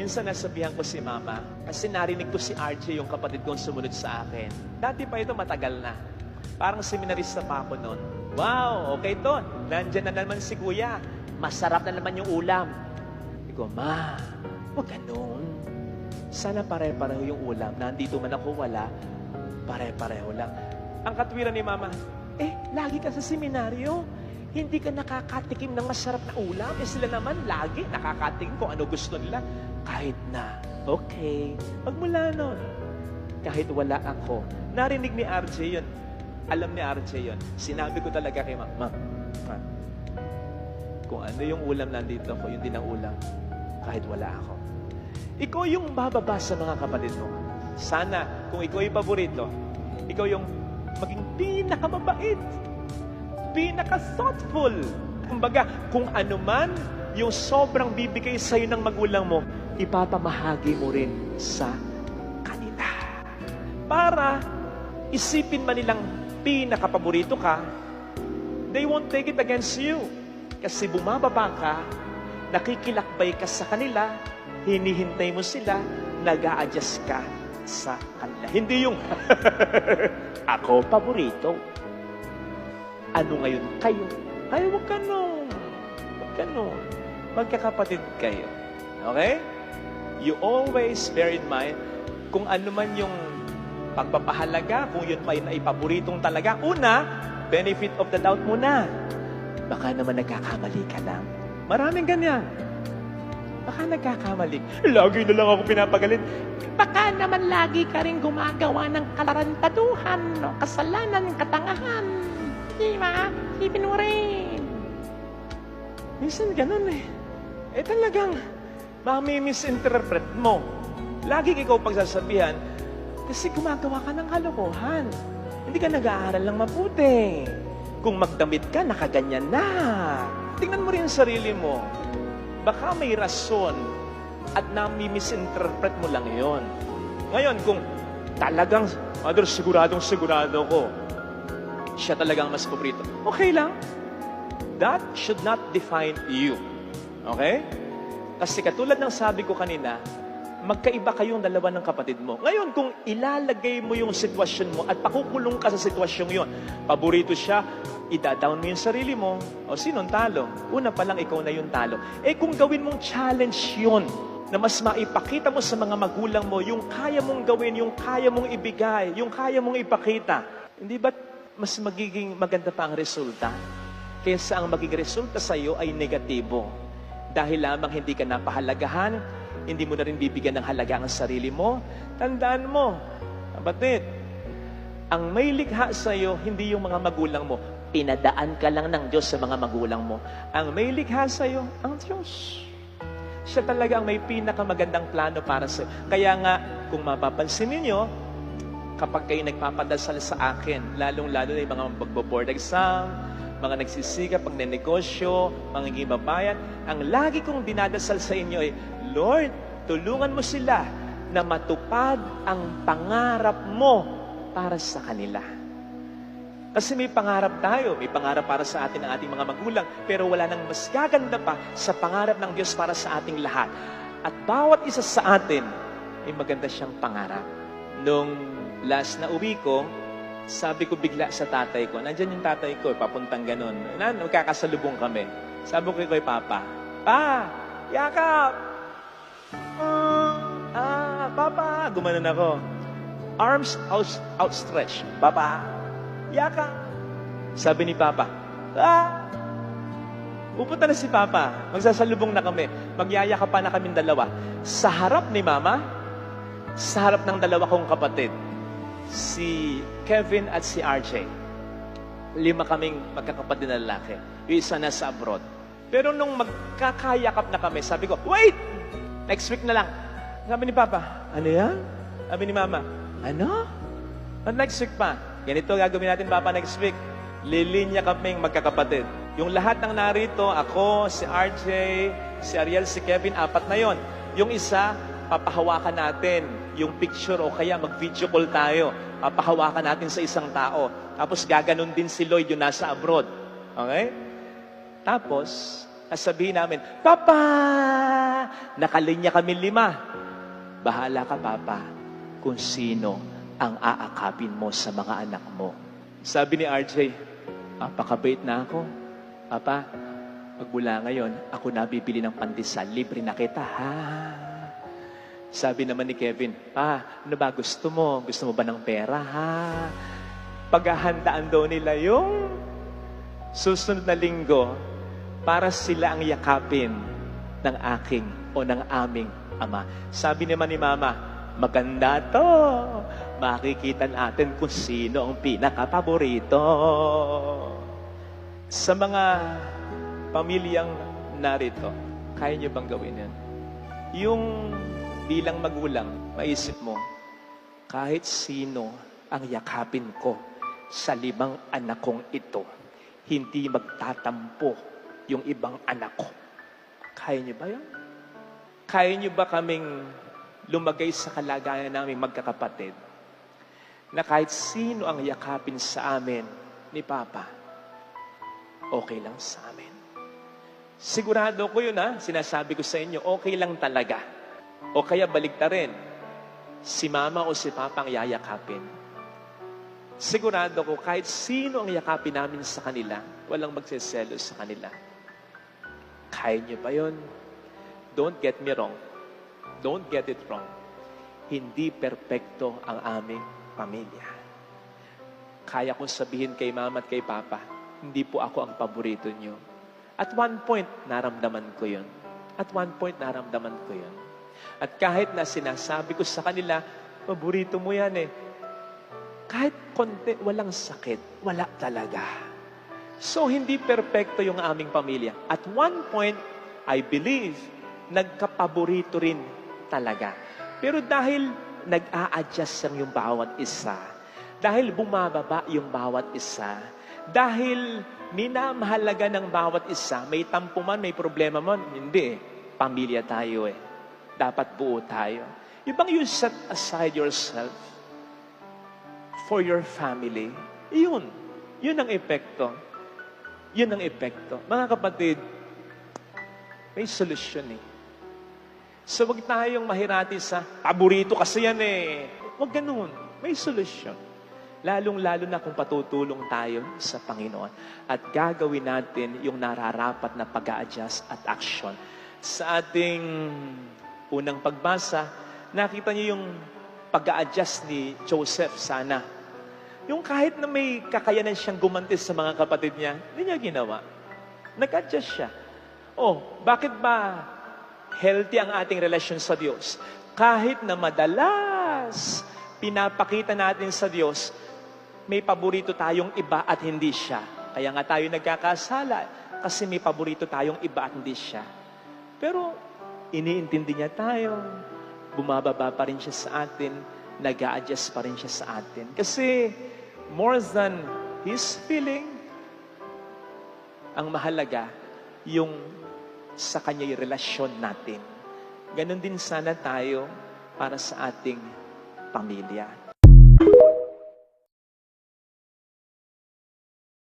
Minsan nasabihan ko si Mama, kasi narinig ko si RJ, yung kapatid kong sumunod sa akin. Dati pa ito, matagal na. Parang seminarista pa ako noon. Wow, okay to. Nandyan na naman si Kuya. Masarap na naman yung ulam. Sabi ko, Ma, huwag ganun. Sana pare-pareho yung ulam. Nandito man ako wala, pare-pareho lang. Ang katwiran ni Mama, lagi ka sa seminaryo. Hindi ka nakakatikim ng masarap na ulam. Sila naman lagi nakakatikim kung ano gusto nila. Kahit na, okay. Magmula nun, kahit wala ako. Narinig ni RJ yun. Alam ni RJ yun. Sinabi ko talaga kay Mama, kung ano yung ulam nandito ako, yun din ang ulam. Kahit wala ako. Ikaw yung bababa sa mga kapatid mo. Sana, kung ikaw yung paborito, ikaw yung maging pinakamabait, pinaka-thoughtful. Kumbaga, kung ano man yung sobrang bibigay sa'yo ng magulang mo, ipapamahagi mo rin sa kanila. Para isipin man nilang pinakapaborito ka, they won't take it against you. Kasi bumababa ka, nakikilakbay ka sa kanila, hinihintay mo sila, nag-a-adjust ka sa kanila. Hindi yung, ako paborito. Ano ngayon kayo? Ay, huwag ka nun. Huwag ka nun. Magkakapatid kayo. Okay? You always bear in mind kung ano man yung pagpapahalaga, kung yun may naipaboritong talaga. Una, benefit of the doubt muna. Baka naman nagkakamali ka lang. Maraming ganyan. Baka nagkakamali. Lagi na lang ako pinapagalit. Baka naman lagi ka rin gumagawa ng kalarantaduhan, no? Kasalanan, katangahan. Di ba? Isipin mo rin. Minsan ganun eh. Talagang mami-misinterpret mo. Lagi ikaw pagsasabihan kasi gumagawa ka ng kalokohan. Hindi ka nag-aaral lang mabuti. Kung magdamit ka, nakaganyan na. Tingnan mo rin ang sarili mo. Baka may rason at nami-misinterpret mo lang yon. Ngayon, kung talagang, Mother, sigurado ko, siya talagang mas paborito. Okay lang. That should not define you. Okay? Kasi katulad ng sabi ko kanina, magkaiba kayong dalawa ng kapatid mo. Ngayon, kung ilalagay mo yung sitwasyon mo at pakukulong ka sa sitwasyong yon, paborito siya, ida-down mo yung sarili mo, o sinong talo? Una pa lang, ikaw na yung talo. Kung gawin mong challenge yon, na mas maipakita mo sa mga magulang mo, yung kaya mong gawin, yung kaya mong ibigay, yung kaya mong ipakita, hindi ba mas magiging maganda pa ang resulta? Kaysa ang magiging resulta sa iyo ay negatibo. Dahil lamang hindi ka napahalagahan, hindi mo na rin bibigyan ng halaga ang sarili mo. Tandaan mo, kapatid, ang may likha sa iyo, hindi yung mga magulang mo. Pinadaan ka lang ng Diyos sa mga magulang mo. Ang may likha sa iyo, ang Diyos. Siya talaga ang may pinakamagandang plano para sa iyo. Kaya nga, kung mapapansin ninyo, kapag kayo nagpapadasal sa akin, lalong-lalo na yung mga magbo-board exam, mga nagsisikap, magnenegosyo, mga gibabayan, ang lagi kong dinadasal sa inyo ay, Lord, tulungan mo sila na matupad ang pangarap mo para sa kanila. Kasi may pangarap tayo, may pangarap para sa atin ng ating mga magulang, pero wala nang mas gaganda pa sa pangarap ng Diyos para sa ating lahat. At bawat isa sa atin ay maganda siyang pangarap. Nung last na uwi ko, sabi ko bigla sa tatay ko, nandyan yung tatay ko, papuntang ganun. Magkakasalubong kami. Sabi ko kay Papa, Pa, yakap! Papa, gumanon ako. Arms outstretched. Papa, yakap! Sabi ni Papa, pupunta na si Papa. Magsasalubong na kami. Magyayakap pa na kaming dalawa. Sa harap ni Mama, sa harap ng dalawa kong kapatid, si Kevin at si RJ. 5 kaming magkakapatid na lalaki. Yung isa na sa abroad. Pero nung magkakayakap na kami, sabi ko, wait! Next week na lang. Sabi ni Papa, ano yan? Sabi ni Mama, ano? Next week pa. Ganito gagawin natin, Papa, next week. Lilinya kaming magkakapatid. Yung lahat ng narito, ako, si RJ, si Ariel, si Kevin, 4 na yon. Yung isa, papahawakan natin yung picture o kaya mag-video call tayo. Papahawakan natin sa isang tao. Tapos gaganon din si Lloyd yung nasa abroad. Okay? Tapos, Sasabihin namin, Papa! Nakalinya kami 5. Bahala ka, Papa, kung sino ang aakapin mo sa mga anak mo. Sabi ni RJ, napakabait na ako. Papa, magmula ngayon, ako nabibili ng pandesal, libre na kita, ha? Sabi naman ni Kevin, ano ba gusto mo? Gusto mo ba ng pera, ha? Paghahandaan daw nila yung susunod na linggo para sila ang yakapin ng aking o ng aming ama. Sabi naman ni Mama, maganda to. Makikita natin kung sino ang pinaka-paborito. Sa mga pamilyang narito, kaya niyo bang gawin yan? Yung bilang magulang, maisip mo, kahit sino ang yakapin ko sa 5 anak kong ito, hindi magtatampo yung ibang anak ko. Kaya niyo ba yun? Kaya niyo ba kaming lumagay sa kalagayan namin magkakapatid na kahit sino ang yakapin sa amin ni Papa, okay lang sa amin? Sigurado ko yun, sinasabi ko sa inyo, okay lang talaga. O kaya baligtarin, si Mama o si Papa ang yayakapin. Sigurado ko, kahit sino ang yakapin namin sa kanila, walang magseselos sa kanila. Kaya niyo ba yun? Don't get me wrong. Don't get it wrong. Hindi perpekto ang aming pamilya. Kaya kong sabihin kay Mama at kay Papa, hindi po ako ang paborito niyo. At one point, naramdaman ko yun. At one point, naramdaman ko yun. At kahit na sinasabi ko sa kanila, paborito mo yan eh. Kahit konti, walang sakit. Wala talaga. So, hindi perpekto yung aming pamilya. At one point, I believe, nagkapaborito rin talaga. Pero dahil nag-a-adjust lang yung bawat isa, dahil bumababa yung bawat isa, dahil minamahalaga ng bawat isa, may tampo man, may problema man, hindi eh. Pamilya tayo eh. Dapat buo tayo. Yung bang you set aside yourself for your family, yun ang epekto. Yun ang epekto. Mga kapatid, may solusyon eh. So wag tayong mahirati sa, paborito kasi yan eh. Wag ganun. May solusyon. Lalong-lalo na kung patutulong tayo sa Panginoon. At gagawin natin yung nararapat na pag-a-adjust at action. Sa ating unang pagbasa, nakita niyo yung pag-a-adjust ni Joseph sana. Yung kahit na may kakayanan siyang gumanti sa mga kapatid niya, hindi niya ginawa. Nag-adjust siya. Bakit ba healthy ang ating relasyon sa Diyos? Kahit na madalas pinapakita natin sa Diyos, may paborito tayong iba at hindi siya. Kaya nga tayo nagkakasala kasi may paborito tayong iba at hindi siya. Pero iniintindi niya tayo. Bumababa pa rin siya sa atin. Nag-a-adjust pa rin siya sa atin. Kasi more than His feeling, ang mahalaga, yung sa Kanya yung relasyon natin. Ganon din sana tayo para sa ating pamilya.